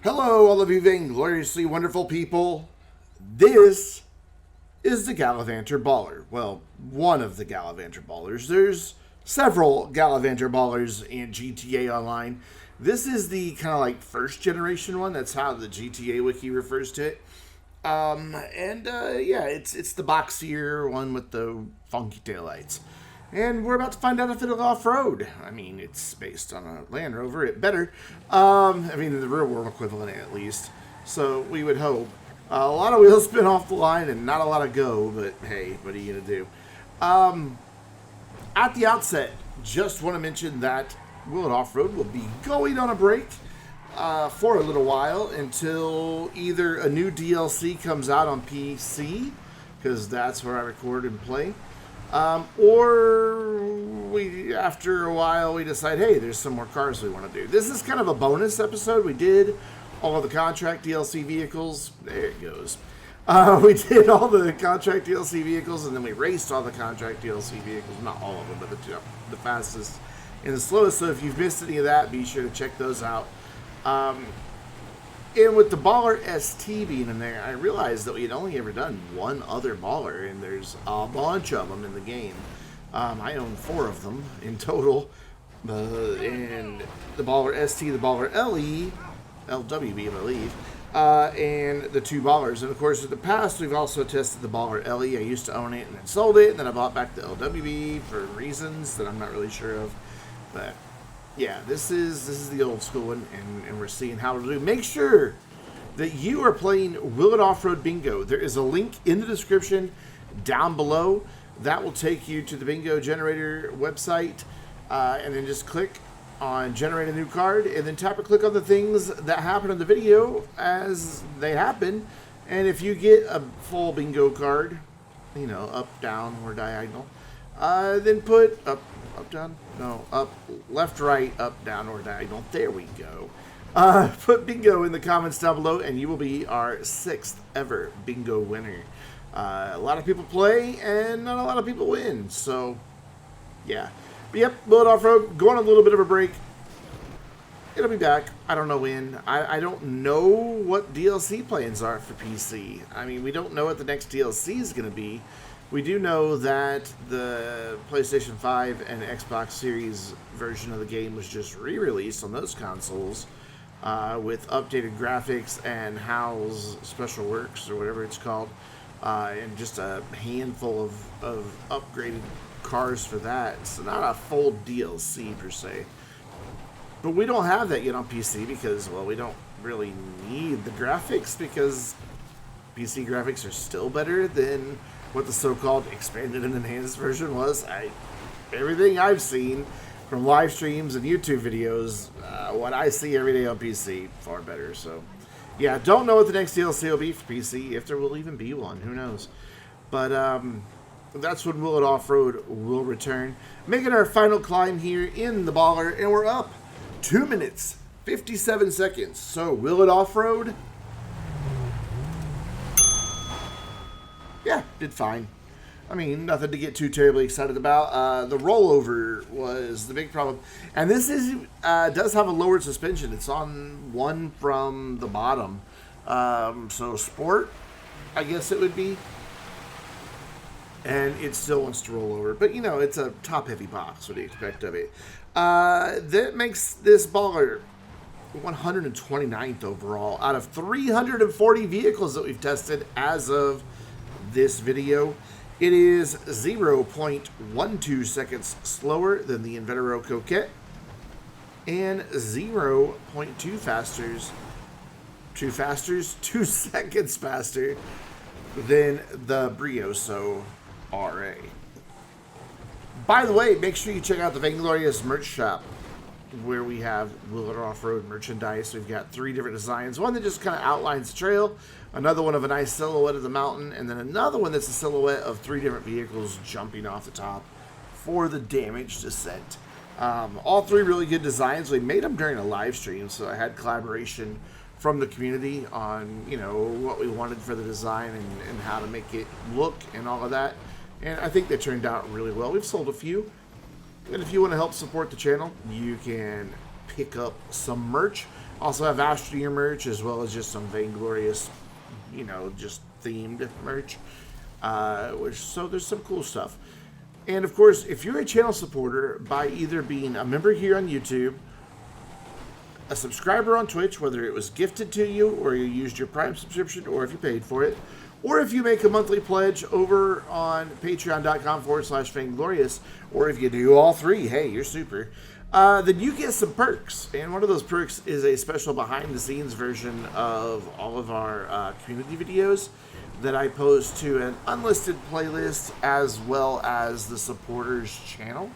Hello, all of you vaingloriously wonderful people. This is the Gallivanter Baller. Well, one of the Gallivanter Ballers. There's several Gallivanter Ballers in GTA Online. This is the kind of like first generation one. That's how the GTA Wiki refers to it. Yeah, it's the boxier one with the funky taillights. And we're about to find out if it'll off-road. I mean, it's based on a Land Rover. It better. The real world equivalent at least. So we would hope. A lot of wheels spin off the line and not a lot of go, but hey, what are you going to do? At the outset, just want to mention that Will It Off-Road will be going on a break for a little while until either a new DLC comes out on PC, because that's where I record and play, or after a while, we decide, hey, there's some more cars we want to do. This is kind of a bonus episode. We did all of the contract DLC vehicles. There it goes. We did all the contract DLC vehicles, and then we raced all the contract DLC vehicles. Not all of them, but the fastest and the slowest. So if you've missed any of that, be sure to check those out. And with the Baller ST being in there, I realized that we had only ever done one other Baller, and there's a bunch of them in the game. I own 4 of them in total. And the Baller ST, the Baller LE, LWB, I believe, and the 2 Ballers. And of course, in the past, we've also tested the Baller LE. I used to own it and then sold it, and then I bought back the LWB for reasons that I'm not really sure of. But yeah, this is the old school one, and we're seeing how to do. Make sure that you are playing Will It Off-Road Bingo. There is a link in the description down below that will take you to the Bingo Generator website, and then just click on Generate a New Card, and then tap or click on the things that happen in the video as they happen. And if you get a full bingo card, you know, up, down, or diagonal, then put up, down, no, up, left, right, up, down, or diagonal. There we go. Put bingo in the comments down below, and you will be our 6th ever bingo winner. A lot of people play, and not a lot of people win. So, yeah. But yep, Will It Off-Road, going on a little bit of a break. It'll be back. I don't know when. I don't know what DLC plans are for PC. I mean, we don't know what the next DLC is going to be. We do know that the PlayStation 5 and Xbox Series version of the game was just re-released on those consoles with updated graphics and HAL's Special Works, or whatever it's called, and just a handful of upgraded cars for that. So not a full DLC per se. But we don't have that yet on PC because, well, we don't really need the graphics, because PC graphics are still better than what the so-called expanded and enhanced version was. Everything I've seen from live streams and YouTube videos, what I see every day on PC, far better. So, yeah, don't know what the next DLC will be for PC, if there will even be one. Who knows? But that's when Will It Off-Road will return. Making our final climb here in the Baller, and we're up 2 minutes, 57 seconds. So, Will It Off-Road? Yeah, did fine. I mean, nothing to get too terribly excited about. The rollover was the big problem. And this does have a lowered suspension. It's on one from the bottom. So Sport, I guess it would be. And it still wants to roll over. But, you know, it's a top-heavy box. What do you expect of it? That makes this Baller 129th overall out of 340 vehicles that we've tested as of this video. It is 0.12 seconds slower than the Invetero Coquette and 2 seconds faster than the Brioso RA. By the way, make sure you check out the Vainglorious merch shop, where we have Will It Off-Road merchandise. We've got 3 different designs. One that just kind of outlines the trail, another one of a nice silhouette of the mountain, and then another one that's a silhouette of 3 different vehicles jumping off the top for the damage descent. All 3 really good designs. We made them during a live stream, so I had collaboration from the community on, you know, what we wanted for the design and how to make it look and all of that. And I think they turned out really well. We've sold a few. And if you want to help support the channel, you can pick up some merch. Also have Astroneer merch, as well as just some Vainglorious, you know, just themed merch. So there's some cool stuff. And of course, if you're a channel supporter by either being a member here on YouTube, a subscriber on Twitch, whether it was gifted to you or you used your Prime subscription or if you paid for it, or if you make a monthly pledge over on patreon.com/Vainglorious, or if you do all three, hey, you're super, then you get some perks. And one of those perks is a special behind-the-scenes version of all of our community videos that I post to an unlisted playlist, as well as the supporters channel.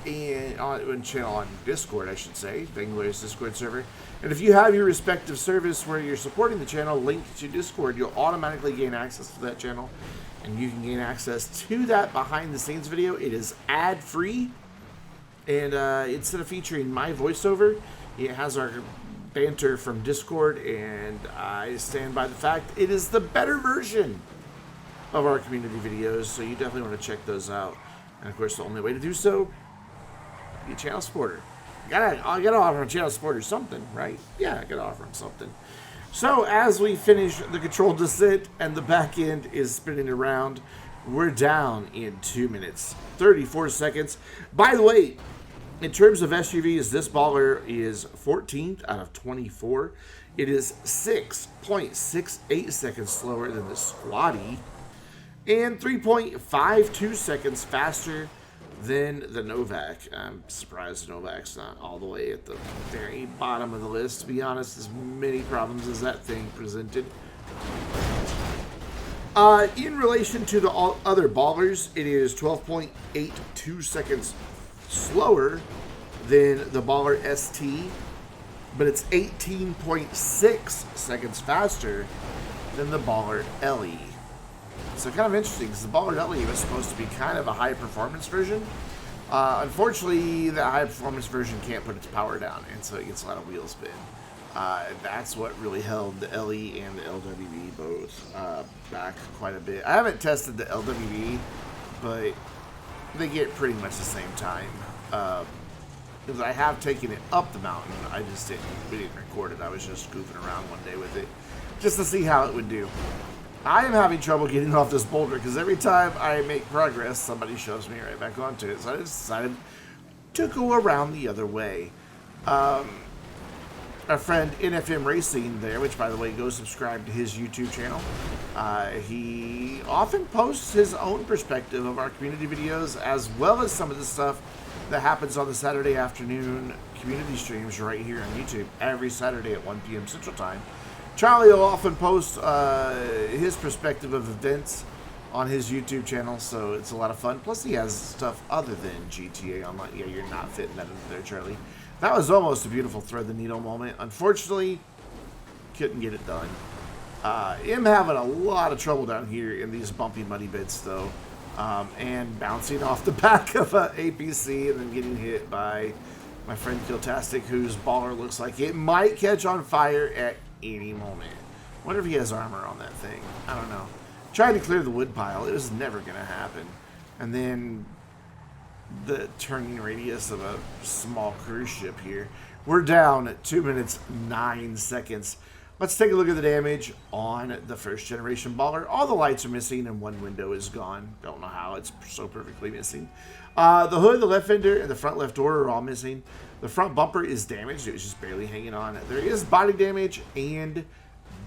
And on channel on Discord, I should say, Vainglorious Discord server. And if you have your respective service where you're supporting the channel linked to Discord, you'll automatically gain access to that channel, and you can gain access to that behind-the-scenes video. It is ad-free, and instead of featuring my voiceover, it has our banter from Discord, and I stand by the fact it is the better version of our community videos, so you definitely want to check those out. And of course, the only way to do so, be a channel supporter. I gotta offer a channel supporter something, right? Yeah, I gotta offer them something. So as we finish the controlled descent and the back end is spinning around, we're down in 2 minutes 34 seconds. By the way, in terms of SUVs, this baller is 14th out of 24. It is 6.68 seconds slower than the Squatty, and 3.52 seconds faster than the Novak. I'm surprised the Novak's not all the way at the very bottom of the list, to be honest, as many problems as that thing presented. In relation to the other ballers, it is 12.82 seconds slower than the Baller ST, but it's 18.6 seconds faster than the Baller LE. So kind of interesting, because the Baller LE was supposed to be kind of a high-performance version. Unfortunately, the high-performance version can't put its power down, and so it gets a lot of wheel spin. That's what really held the LE and the LWB both back quite a bit. I haven't tested the LWB, but they get pretty much the same time. Because I have taken it up the mountain, we didn't record it. I was just goofing around one day with it, just to see how it would do. I am having trouble getting off this boulder, because every time I make progress, somebody shoves me right back onto it. So I decided to go around the other way. Our friend NFM Racing there, which by the way, go subscribe to his YouTube channel. He often posts his own perspective of our community videos, as well as some of the stuff that happens on the Saturday afternoon community streams right here on YouTube every Saturday at 1 p.m. Central Time. Charlie will often post his perspective of events on his YouTube channel, so it's a lot of fun. Plus, he has stuff other than GTA Online. Yeah, you're not fitting that into there, Charlie. That was almost a beautiful thread the needle moment. Unfortunately, couldn't get it done. I'm having a lot of trouble down here in these bumpy, muddy bits, though. And bouncing off the back of an APC and then getting hit by my friend Kiltastic, whose baller looks like it might catch on fire at any moment. Wonder if he has armor on that thing. I don't know. Trying to clear the wood pile. It was never going to happen. And then the turning radius of a small cruise ship here. We're down at 2 minutes 9 seconds. Let's take a look at the damage on the first generation baller. All the lights are missing and one window is gone. Don't know how, it's so perfectly missing. The hood, the left fender, and the front left door are all missing. The front bumper is damaged. It was just barely hanging on. There is body damage and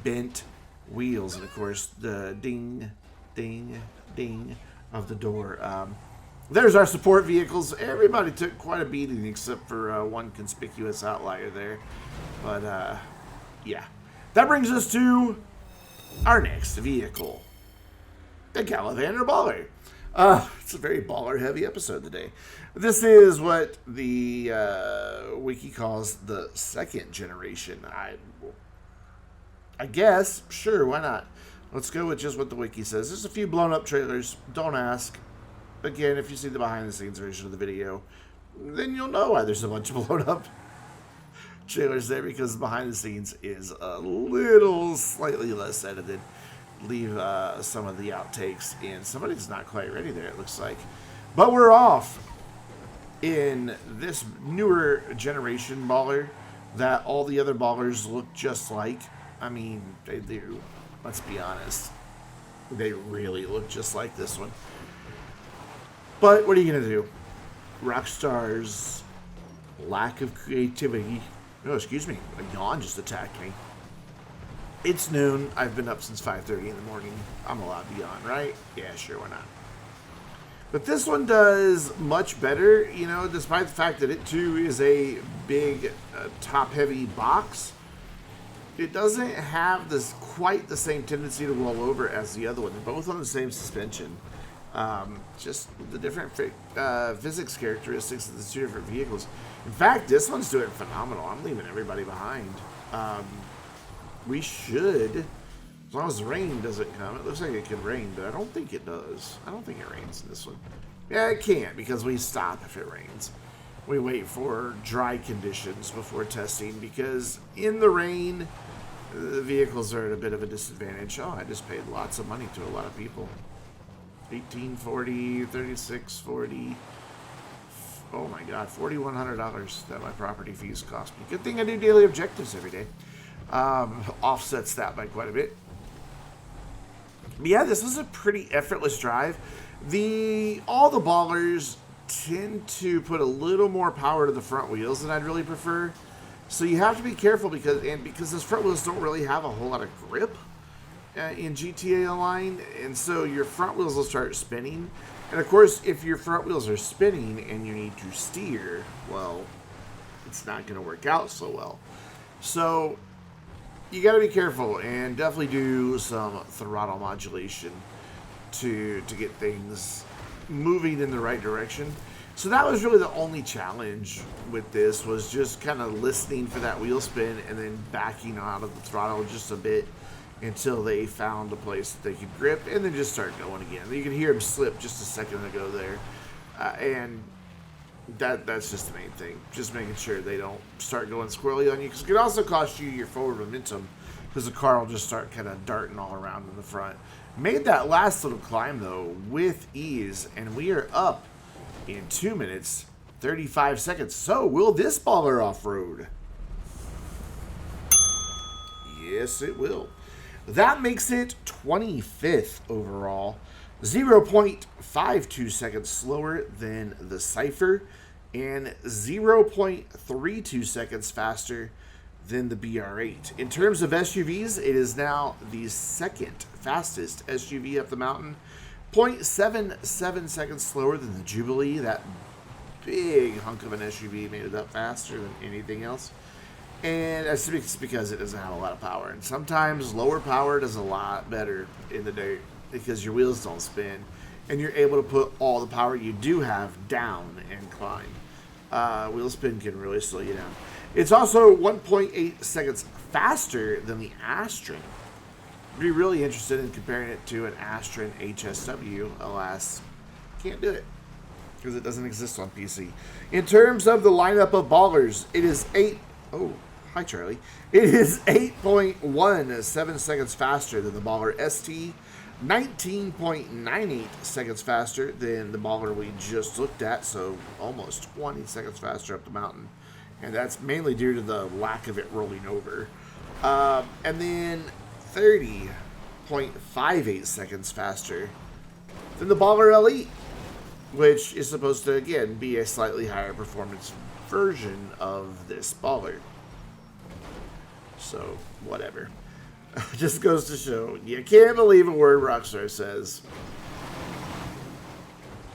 bent wheels. And of course, the ding, ding, ding of the door. There's our support vehicles. Everybody took quite a beating except for one conspicuous outlier there. But, yeah. That brings us to our next vehicle, the Gallivanter Baller. It's a very baller-heavy episode today. This is what the wiki calls the second generation. I guess, sure, why not? Let's go with just what the wiki says. There's a few blown-up trailers. Don't ask. Again, if you see the behind-the-scenes version of the video, then you'll know why there's a bunch of blown-up trailers there, because behind the scenes is a little slightly less edited. Leave some of the outtakes in. Somebody's not quite ready there, it looks like. But we're off in this newer generation baller. that all the other ballers look just like. I mean, they do. Let's be honest. They really look just like this one. But what are you going to do? Rockstar's lack of creativity. Oh, excuse me. A yawn just attacked me. It's noon. I've been up since 5:30 in the morning. I'm allowed to yawn, right? Yeah, sure, why not? But this one does much better, you know, despite the fact that it too is a big top-heavy box. It doesn't have this quite the same tendency to roll over as the other one. They're both on the same suspension. Just the different physics characteristics of the two different vehicles. In fact, this one's doing phenomenal. I'm leaving everybody behind. We should, as long as the rain doesn't come. It looks like it can rain, but I don't think it does. I don't think it rains in this one. Yeah, it can't, because we stop if it rains. We wait for dry conditions before testing, because in the rain, the vehicles are at a bit of a disadvantage. Oh, I just paid lots of money to a lot of people. $18.40, $36.40. Oh my God, $4,100 that my property fees cost me. Good thing I do daily objectives every day. Offsets that by quite a bit. But yeah, this was a pretty effortless drive. All the ballers tend to put a little more power to the front wheels than I'd really prefer. So you have to be careful because those front wheels don't really have a whole lot of grip in GTA Online, and so your front wheels will start spinning. And of course, if your front wheels are spinning and you need to steer, well, it's not going to work out so well. So you got to be careful and definitely do some throttle modulation to get things moving in the right direction. So that was really the only challenge with this, was just kind of listening for that wheel spin and then backing out of the throttle just a bit until they found a place that they could grip, and then just start going again. You can hear them slip just a second ago there, and that's just the main thing. Just making sure they don't start going squirrely on you, because it could also cost you your forward momentum, because the car will just start kind of darting all around in the front. Made that last little climb, though, with ease, and we are up in 2 minutes, 35 seconds. So, will this baller off-road? Yes, it will. That makes it 25th overall. 0.52 seconds slower than the Cypher, and 0.32 seconds faster than the BR8. In terms of SUVs, it is now the second fastest SUV up the mountain. 0.77 seconds slower than the Jubilee. That big hunk of an SUV made it up faster than anything else. And that's because it doesn't have a lot of power. And sometimes lower power does a lot better in the dirt because your wheels don't spin. And you're able to put all the power you do have down and climb. Wheel spin can really slow you down. It's also 1.8 seconds faster than the Astron. I'd be really interested in comparing it to an Astron HSW. Alas, can't do it because it doesn't exist on PC. In terms of the lineup of ballers, it is hi Charlie. It is 8.17 seconds faster than the Baller ST, 19.98 seconds faster than the Baller we just looked at, so almost 20 seconds faster up the mountain. And that's mainly due to the lack of it rolling over. And then 30.58 seconds faster than the Baller Elite, which is supposed to, again, be a slightly higher performance version of this Baller. So, whatever. Just goes to show, you can't believe a word Rockstar says.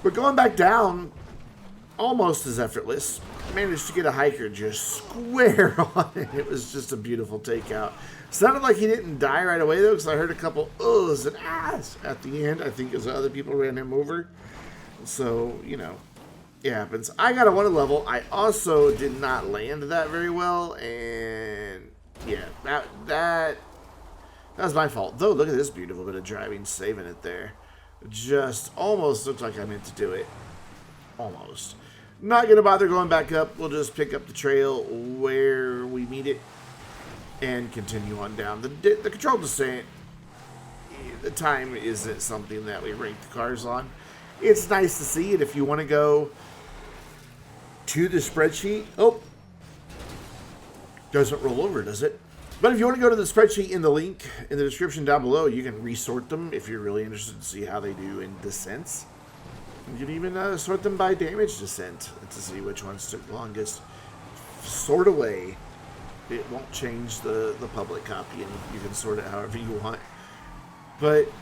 But going back down, almost as effortless. Managed to get a hiker just square on it. It was just a beautiful takeout. Sounded like he didn't die right away, though, because I heard a couple uhs and ahs at the end. I think as other people ran him over. So, you know, it happens. I got a 1 level. I also did not land that very well, and yeah, that was my fault. Though, look at this beautiful bit of driving, saving it there. Just almost looked like I meant to do it. Almost. Not going to bother going back up. We'll just pick up the trail where we meet it and continue on down. The controlled descent, the time isn't something that we rank the cars on. It's nice to see it if you want to go to the spreadsheet. Oh, Doesn't roll over, does it? But if you want to go to the spreadsheet in the link in the description down below, you can resort them if you're really interested to see how they do in descents. You can even sort them by damage descent to see which ones took longest. Sort away. It won't change the public copy, and you can sort it however you want. But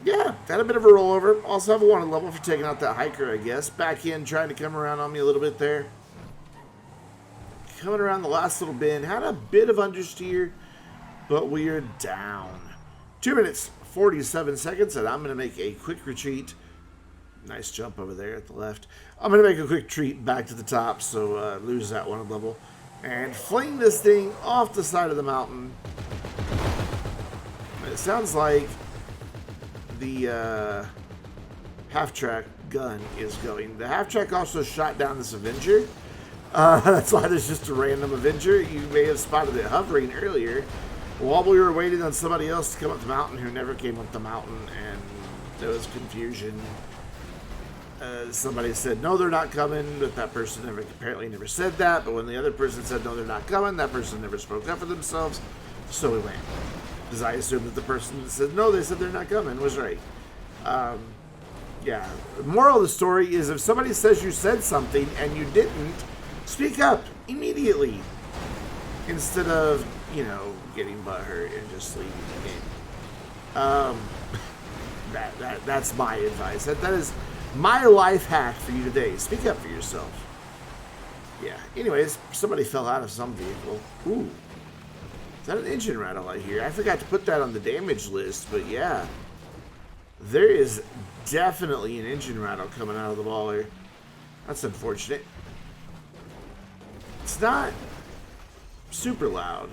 yeah, got a bit of a rollover. Also have a wanted level for taking out that hiker, I guess. Back in, trying to come around on me a little bit there. Coming around the last little bend. Had a bit of understeer, but we are down. 2 minutes, 47 seconds, and I'm going to make a quick retreat. Nice jump over there at the left. I'm going to make a quick retreat back to the top, so lose that wanted level. And fling this thing off the side of the mountain. It sounds like the half-track gun is going. The half-track also shot down this Avenger. That's why there's just a random Avenger. You may have spotted it hovering earlier while we were waiting on somebody else to come up the mountain who never came up the mountain, and there was confusion. Somebody said, no, they're not coming, but that person apparently never said that. But when the other person said, no, they're not coming, that person never spoke up for themselves. So we went. Because I assumed that the person that said, no, they said they're not coming, was right. Yeah. The moral of the story is if somebody says you said something and you didn't, speak up immediately. Instead of, you know, getting butthurt and just leaving the game. That's my advice. That is my life hack for you today. Speak up for yourself. Yeah. Anyways, somebody fell out of some vehicle. Ooh. Is that an engine rattle I hear? I forgot to put that on the damage list, but yeah. There is definitely an engine rattle coming out of the baller. That's unfortunate. It's not super loud,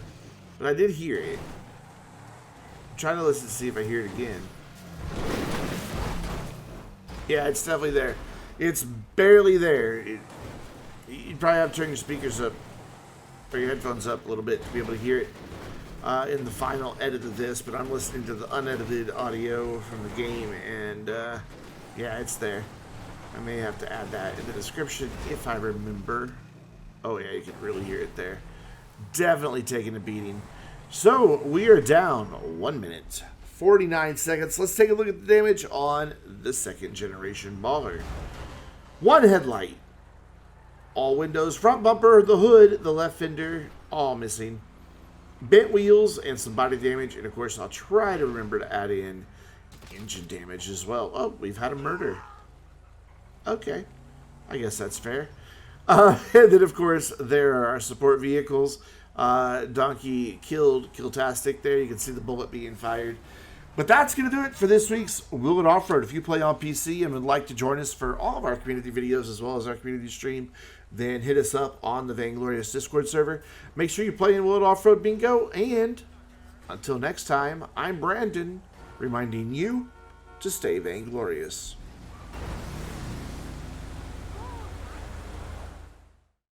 but I did hear it. I'm trying to listen to see if I hear it again. Yeah, it's definitely there. It's barely there. You'd probably have to turn your speakers up, or your headphones up a little bit to be able to hear it in the final edit of this, but I'm listening to the unedited audio from the game, and yeah, it's there. I may have to add that in the description if I remember. Oh yeah, you can really hear it there. Definitely taking a beating. So, we are down 1 minute. 49 seconds. Let's take a look at the damage on the second generation baller. One headlight. All windows, front bumper, the hood, the left fender, all missing. Bent wheels and some body damage. And of course, I'll try to remember to add in engine damage as well. Oh, we've had a murder. Okay. I guess that's fair. And then, of course, there are our support vehicles. Donkey killed Killtastic there. You can see the bullet being fired. But that's going to do it for this week's Will It Off-Road. If you play on PC and would like to join us for all of our community videos as well as our community stream, then hit us up on the Vainglorious Discord server. Make sure you play in Will It Off-Road Bingo. And until next time, I'm Brandon, reminding you to stay vainglorious.